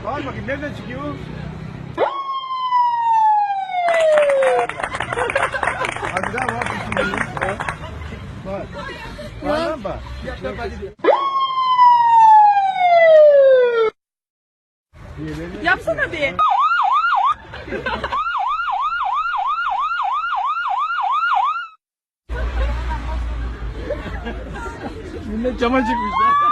Bağır bakayım nereden çıkıyor? Hadi daha var şimdi. Bak. Var lan bak. Yapsana bir. Millet cama çıkmışlar.